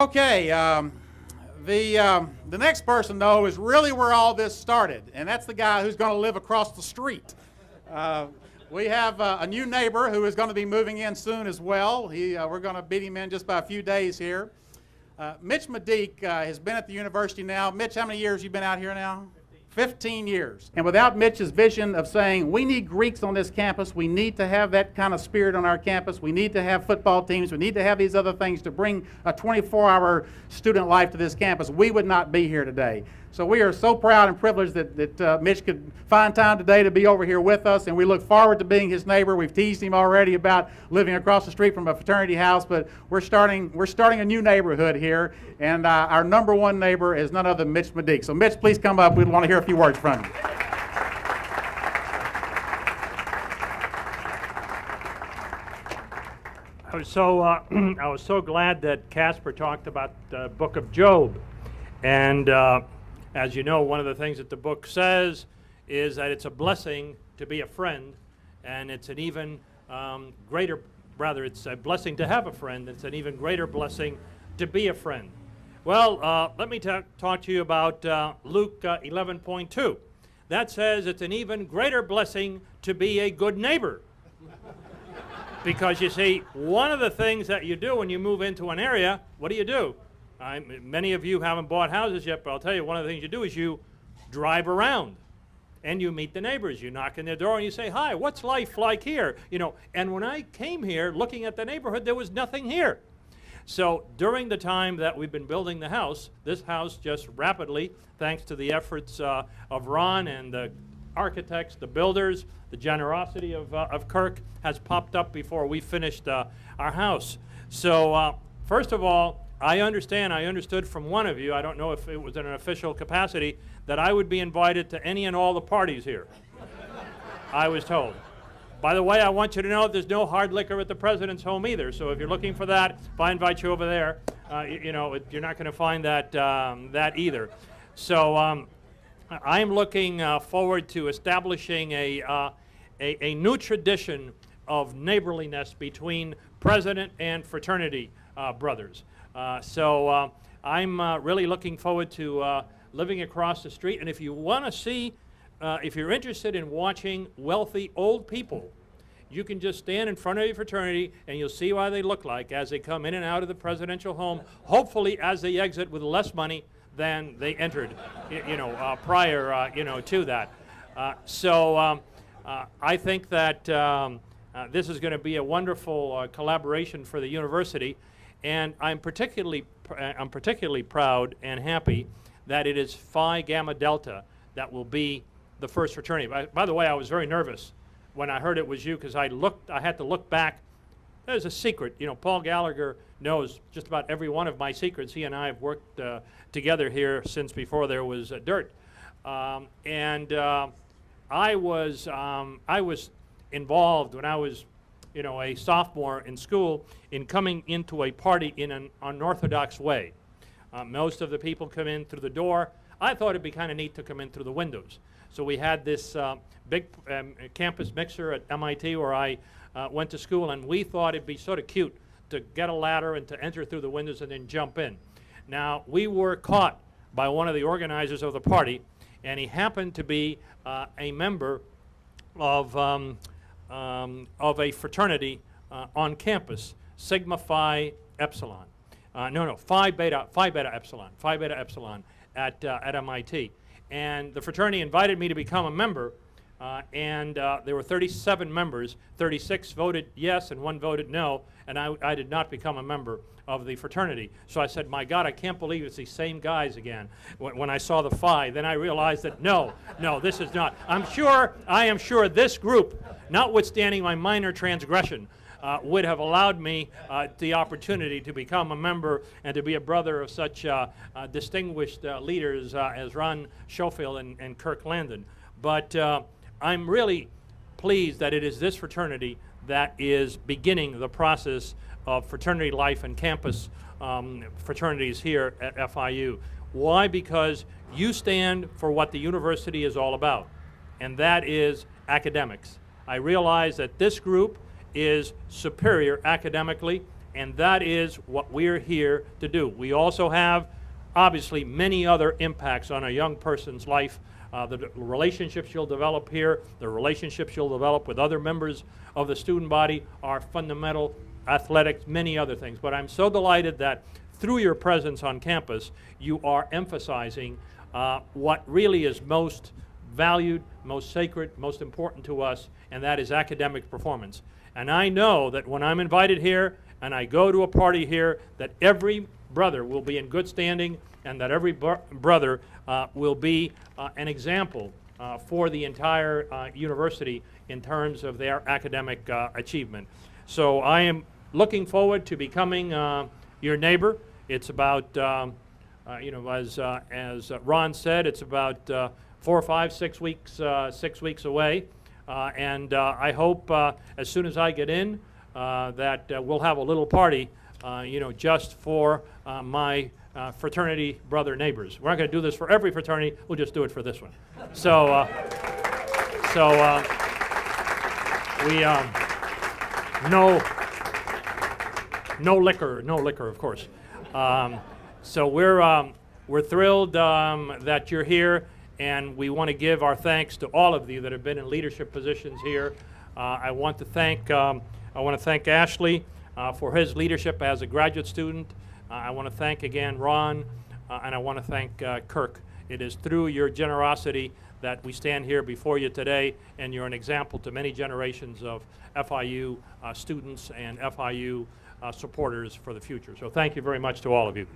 Okay, the next person, though, is really where all this started, and that's the guy who's going to live across the street. We have a new neighbor who is going to be moving in soon as well. We're going to beat him in just by a few days here. Mitch Medeek has been at the university now. Mitch, how many years have you been out here now? 15 years. And without Mitch's vision of saying, we need Greeks on this campus, we need to have that kind of spirit on our campus, we need to have football teams, we need to have these other things to bring a 24-hour student life to this campus, we would not be here today. So we are so proud and privileged that Mitch could find time today to be over here with us, and we look forward to being his neighbor. We've teased him already about living across the street from a fraternity house, but we're starting a new neighborhood here, and our number one neighbor is none other than Mitch Medeek. So Mitch, please come up. We'd want to hear a few words from you. I was so glad that Casper talked about the book of Job, and as you know, one of the things that the book says is that it's a blessing to be a friend, and it's an even it's a blessing to have a friend. It's an even greater blessing to be a friend. Well, let me talk to you about Luke 11.2. That says it's an even greater blessing to be a good neighbor. Because you see, one of the things that you do when you move into an area, what do? Many of you haven't bought houses yet, but I'll tell you, one of the things you do is you drive around and you meet the neighbors. You knock on their door and you say, hi, what's life like here? You know, and when I came here looking at the neighborhood, there was nothing here. So during the time that we've been building the house, this house just rapidly, thanks to the efforts of Ron and the architects, the builders, the generosity of Kirk, has popped up before we finished our house. So first of all, I understood from one of you, I don't know if it was in an official capacity, that I would be invited to any and all the parties here. I was told. By the way, I want you to know there's no hard liquor at the president's home either, so if you're looking for that, if I invite you over there, you're not going to find that either. So I'm looking forward to establishing a new tradition of neighborliness between president and fraternity brothers. So I'm really looking forward to living across the street. And if you want to see, if you're interested in watching wealthy old people, you can just stand in front of your fraternity and you'll see what they look like as they come in and out of the presidential home, hopefully as they exit with less money than they entered, prior, to that. So I think that this is going to be a wonderful collaboration for the university. And I'm particularly proud and happy that it is Phi Gamma Delta that will be the first fraternity. By the way, I was very nervous when I heard it was you, because I had to look back. There's a secret. You know, Paul Gallagher knows just about every one of my secrets. He and I have worked together here since before there was dirt. I was involved when I was a sophomore in school in coming into a party in an unorthodox way. Most of the people come in through the door. I thought it'd be kind of neat to come in through the windows. So we had this big campus mixer at MIT where I went to school, and we thought it'd be sort of cute to get a ladder and to enter through the windows and then jump in. Now, we were caught by one of the organizers of the party, and he happened to be a member of a fraternity on campus, Sigma Phi Epsilon. Phi Beta Epsilon at MIT. And the fraternity invited me to become a member, and there were 37 members. 36 voted yes and 1 voted no, and I did not become a member of the fraternity. So I said, my God, I can't believe it's these same guys again. When I saw the Phi, then I realized that no, this is not. I am sure this group, notwithstanding my minor transgression, would have allowed me the opportunity to become a member and to be a brother of such distinguished leaders as Ron Schofield and Kirk Landon. But I'm really pleased that it is this fraternity that is beginning the process of fraternity life and campus fraternities here at FIU. Why? Because you stand for what the university is all about, and that is academics. I realize that this group is superior academically and that is what we're here to do. We also have, obviously, many other impacts on a young person's life. The relationships you'll develop here, the relationships you'll develop with other members of the student body are fundamental, athletics, many other things. But I'm so delighted that through your presence on campus, you are emphasizing what really is most valued, most sacred, most important to us, and that is academic performance. And I know that when I'm invited here and I go to a party here, that every brother will be in good standing, and that every brother will be an example for the entire university in terms of their academic achievement. So I am looking forward to becoming your neighbor. It's about, you know, as Ron said, it's about 4 or 5, 6 weeks, 6 weeks away. And I hope as soon as I get in that we'll have a little party, you know, just for my fraternity brother neighbors. We're not going to do this for every fraternity. We'll just do it for this one. So, no liquor, of course. So we're thrilled that you're here, and we want to give our thanks to all of you that have been in leadership positions here. I want to thank Ashley for his leadership as a graduate student. I want to thank again Ron, and I want to thank Kirk. It is through your generosity that we stand here before you today, and you're an example to many generations of FIU students and FIU supporters for the future. So thank you very much to all of you.